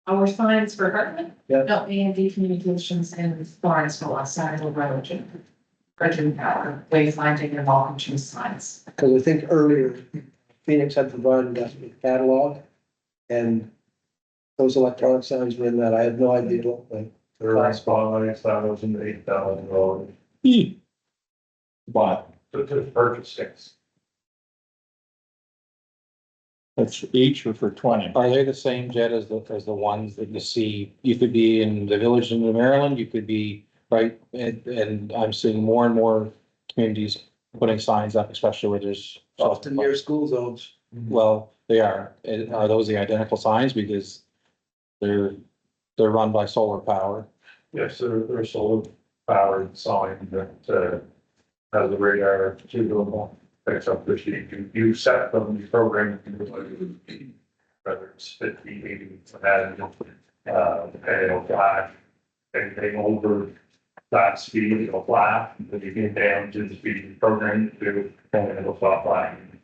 Our signs for Hartland? Yeah. No, A&D Communications in Lawrenceville, outside of Burlington. Bridging Power, wayfinding and walking choose signs. Because I think earlier Phoenix had provided us with catalog and those electronic signs were in that. I have no idea what they. They're around $5,000 to $8,000 But to purchase things. that's each or for 20? Are they the same, Jed, as the ones that you see? You could be in the village in Maryland, you could be, right, and I'm seeing more and more communities putting signs up, especially where there's. Often near school zones. Well, they are. And are those the identical signs? Because they're run by solar power. Yes, they're solar powered sign that, has a radar to picks up the sheet. You set them, you program them, whether it's 50, 80, and it'll flash. Anything over that speed, it'll flash, then you get down to the speed you program it to, and it'll stop flashing.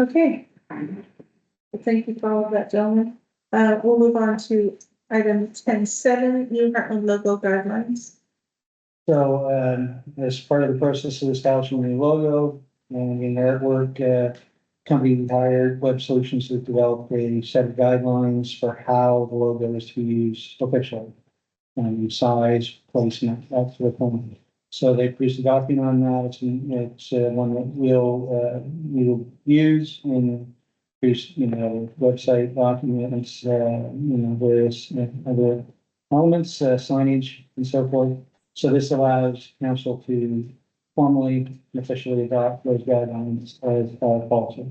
Okay. Well, thank you for all of that, gentlemen. We'll move on to item 10.7, new Heartland logo guidelines. So, as part of the process of establishing the logo and in artwork, company hired Web Solutions to develop a set of guidelines for how the logo is to be used officially. Size, placement, that sort of thing. So they produced a document on that. It's one that we'll use and produce, website documents, various other elements, signage and so forth. So this allows council to formally and officially adopt those guidelines as policy.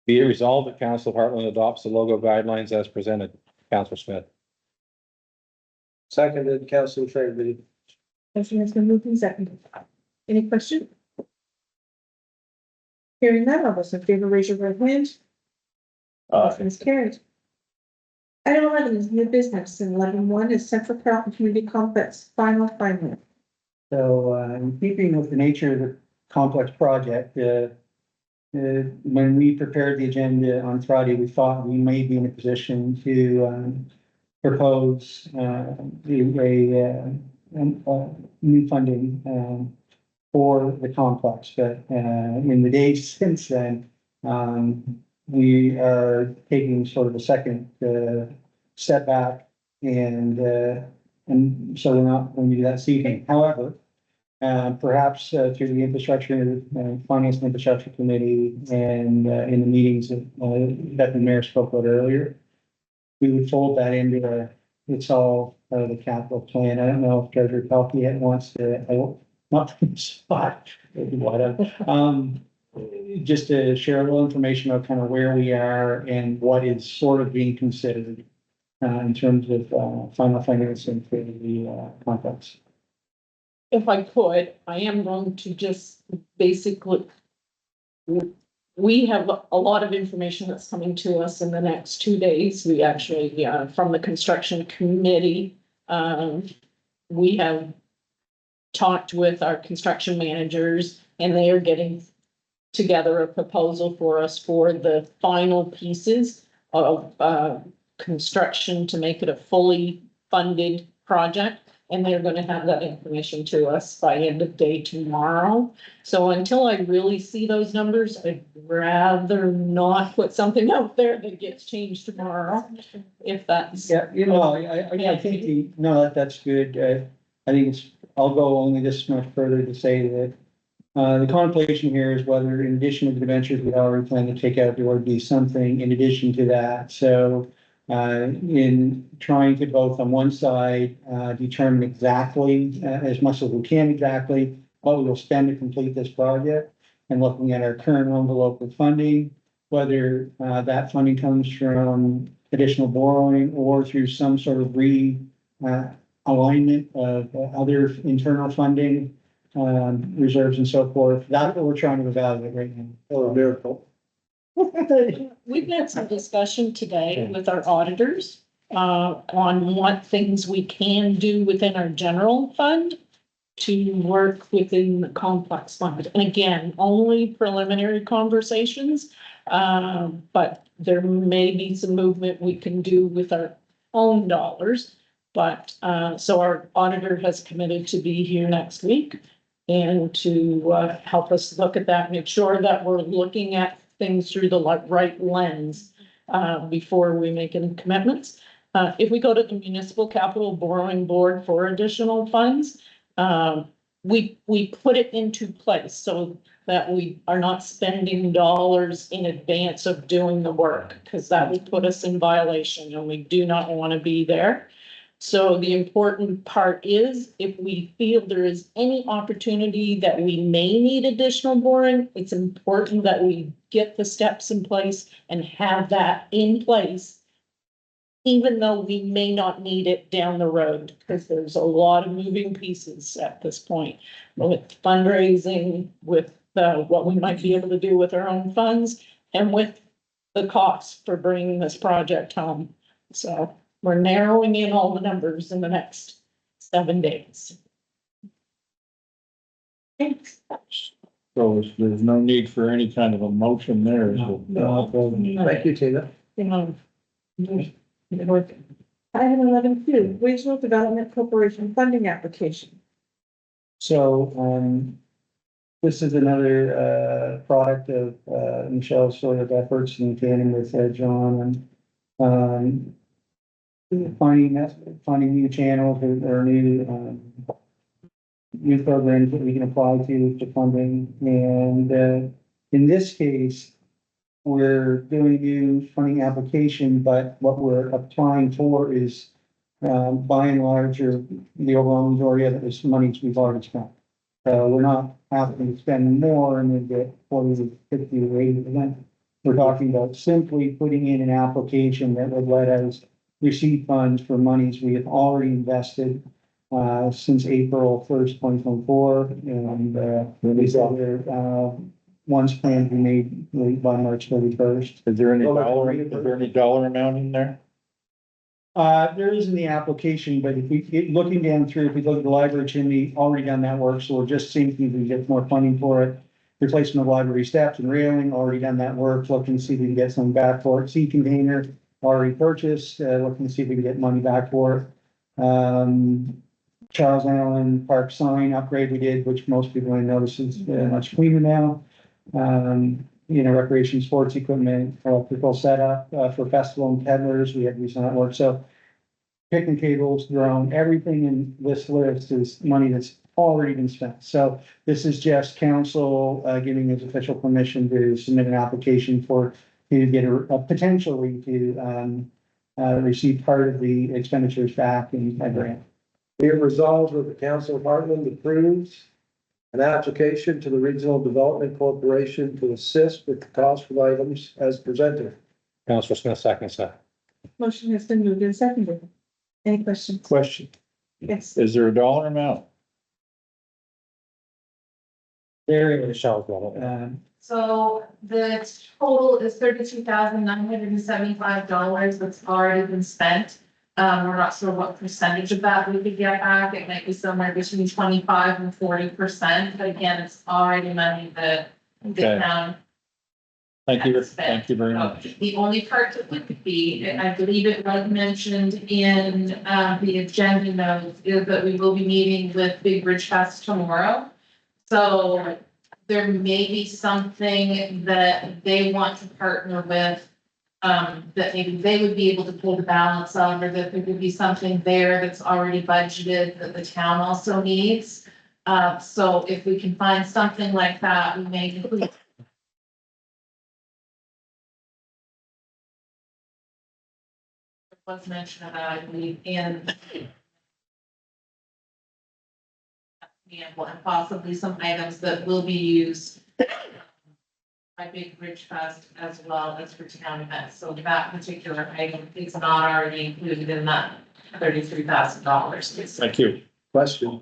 Be it resolved that Council of Heartland adopts the logo guidelines as presented. Councilor Smith. Seconded, Councilor Fairgrieve. Motion has been moved and seconded. Any question? Hearing none, all those in favor, raise your right hand. Motion is carried. Item 11 is new business, and 11.1 is Central Carlton Community Complex final finding. So, in keeping with the nature of the complex project, when we prepared the agenda on Friday, we thought we may be in a position to propose a new funding for the complex. But in the days since then, we are taking sort of a second step back, and so we're not going to do that this evening. However, perhaps through the infrastructure, finance and infrastructure committee, and in the meetings that the mayor spoke about earlier, we would fold that into it's all part of the capital plan. I don't know if Treasurer Pelkey wants to, I won't, not the spot, just to share a little information about kind of where we are and what is sort of being considered in terms of final financing for the complex. If I could, I am going to just basically, we have a lot of information that's coming to us in the next 2 days. We actually, from the construction committee, we have talked with our construction managers, and they are getting together a proposal for us for the final pieces of construction to make it a fully funded project. And they're going to have that information to us by end of day tomorrow. So until I really see those numbers, I'd rather not put something out there that gets changed tomorrow. If that's. Yeah, I think that's good. I think I'll go only this much further to say that the contemplation here is whether in addition to the debentures we already plan to take out, there would be something in addition to that. So in trying to both on one side, determine exactly as much as we can exactly what we will spend to complete this project, and looking at our current envelope of funding, whether that funding comes from additional borrowing or through some sort of alignment of other internal funding, reserves and so forth. That's what we're trying to evaluate right now. Oh, a miracle. We've had some discussion today with our auditors, on what things we can do within our general fund to work within the complex fund. And again, only preliminary conversations. But there may be some movement we can do with our own dollars. But, so our auditor has committed to be here next week and to, help us look at that, make sure that we're looking at things through the right lens, before we make any commitments. If we go to the Municipal Capital Borrowing Board for additional funds, we put it into place so that we are not spending dollars in advance of doing the work, because that would put us in violation and we do not want to be there. So the important part is if we feel there is any opportunity that we may need additional borrowing, it's important that we get the steps in place and have that in place, even though we may not need it down the road, because there's a lot of moving pieces at this point with fundraising, with what we might be able to do with our own funds, and with the costs for bringing this project home. So we're narrowing in all the numbers in the next 7 days. Thanks. So there's no need for any kind of a motion there. Thank you, Tina. Item 11.2, Regional Development Corporation funding application. So, this is another, product of, Michelle's sort of efforts in tandem with, John and, finding new channels or new programs that we can apply to funding. And, in this case, we're doing a new funding application, but what we're applying for is, by and large, or the overall majority of it is monies we've already spent. We're not having to spend more and then get 40, 50, or 80%. We're talking about simply putting in an application that would let us receive funds for monies we have already invested, since April 1st, 2024. And, these other, ones planned to be made by March 31st. Is there any dollar amount in there? There is in the application, but if we, looking down through, if we look at the library chimney, already done that work, so we're just seeing if we can get more funding for it. Replacement of library steps and railing, already done that work, looking to see if we can get some back for it. Sea container, already purchased, looking to see if we can get money back for it. Charles Allen Park sign upgrade we did, which most people only notice is much cleaner now. Recreation sports equipment, electrical setup, for festival and peddlers, we had recent that work. So picnic tables, drone, everything in this list is money that's already been spent. So this is just council, giving us official permission to submit an application to get a potentially to, receive part of the expenditures back in a grant. Be it resolved that the Council of Hartland approves an application to the Regional Development Corporation to assist with the cost of items as presented. Councilor Smith seconds that. Motion has been moved and seconded. Any questions? Question, Yes. is there a dollar amount? Very Michelle's got it. So the total is $32,975 that's already been spent. We're not sure what percentage of that we could get back. It might be somewhere between 25 and 40%, but again, it's already money that the Okay. town. Thank you, has spent. thank you very much. The only part that would be, and I believe it was mentioned in the agenda notes, is that we will be meeting with Big Bridge Fest tomorrow. So there may be something that they want to partner with, that maybe they would be able to pull the balance of, or that there could be something there that's already budgeted that the town also needs. So if we can find something like that, we may include. Was mentioned about, I believe, in and possibly some items that will be used by Big Bridge Fest as well as for town events. So that particular item is not already included in that $33,000. Thank you. Question.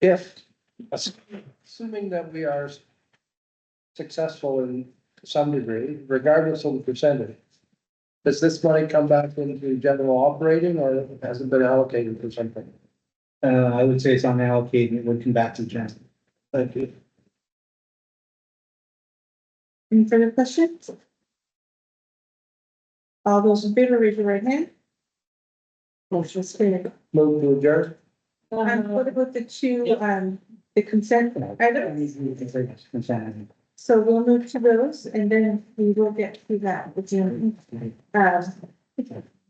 If, assuming that we are successful in some degree, regardless of the percentage, Does this money come back into general operating or has it been allocated for something? I would say it's unallocated, it would come back to general. Thank you. Any further questions? All those in favor, raise your right hand. Motion is carried. Move to adjourn. What about the two, the consent items? Consent. So we'll move to those and then we will get to that.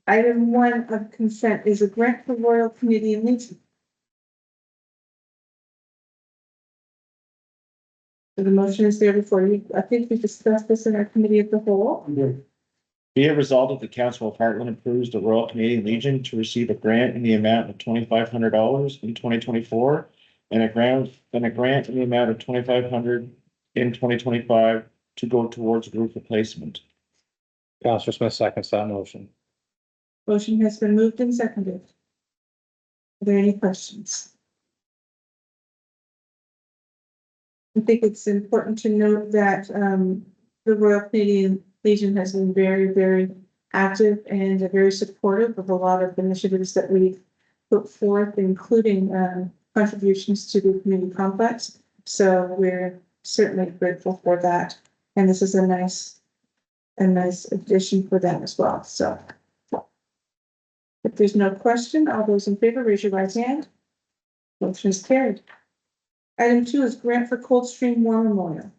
Item 1 of consent is a grant for Royal Canadian Legion. So the motion is there before you. I think we discussed this in our committee of the whole. Be it resolved that the Council of Hartland approves the Royal Canadian Legion to receive a grant in the amount of $2,500 in 2024 and a grant in the amount of $2,500 in 2025 to go towards roof replacement. Councilor Smith seconds that motion. Motion has been moved and seconded. Are there any questions? I think it's important to note that the Royal Canadian Legion has been very, very active and very supportive of a lot of initiatives that we've put forth, including contributions to the community complex. So we're certainly grateful for that. And this is a nice addition for them as well. So if there's no question, all those in favor, raise your right hand. Motion is carried. Item 2 is grant for Coldstream War Memorial.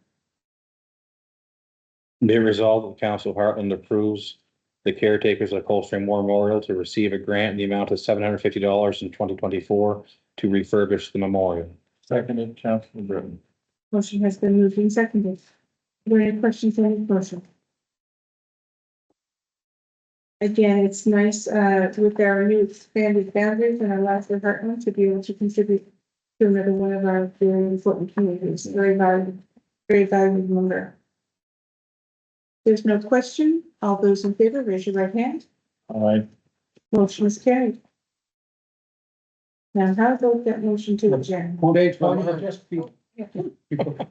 Be it resolved that the Council of Hartland approves the caretakers of Coldstream War Memorial to receive a grant in the amount of $750 in 2024 to refurbish the memorial. Seconded, Councilor Britton. Motion has been moved and seconded. Are there any questions on the motion? Again, it's nice with our new expanded boundaries and our last for Hartland to be able to contribute to another one of our very important communities. Very valued member. There's no question. All those in favor, raise your right hand. All right. Motion is carried. Now, how about that motion to adjourn? Page Well, 1. just be-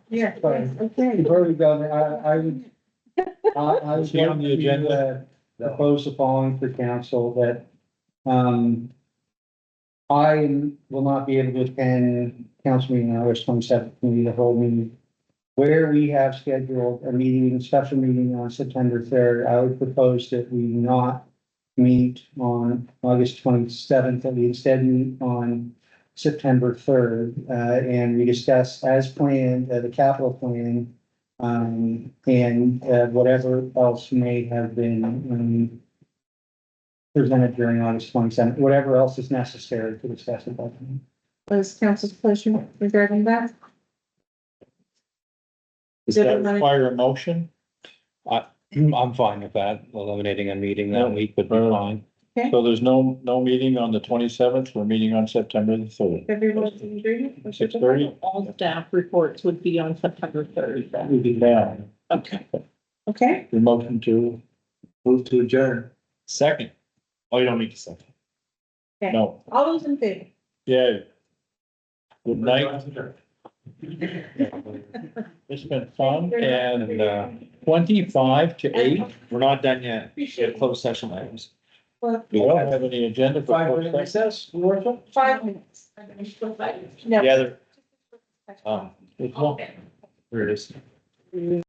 Yeah, Sorry. okay. Before we go, I would. I would See on the like to, agenda. propose the following for council that, I will not be able to attend council meeting on August 27th, maybe the whole meeting. Where we have scheduled a meeting, special meeting on September 3rd, I would propose that we not meet on August 27th, that we instead meet on September 3rd, and we discuss as planned, the capital plan, and whatever else may have been presented during August 27th, whatever else is necessary to discuss about. What is council's pleasure regarding that? Does that require a motion? I'm fine with that. Eliminating a meeting that week would be fine. So there's no meeting on the 27th. We're meeting on September the 3rd. Everyone's in agreement? 6:30. All staff reports would be on September 3rd. then. We'll be down. Okay. Okay, The motion to Move to adjourn. Second. Oh, you don't need to second. no. all those in favor? Yeah. Good night. It's been fun and 25 to 8. We're not done yet. We have closed session items. Well, We don't have any agenda for. 5-minute recess, your worship? 5 minutes. No. Yeah, there, It's not- there it is.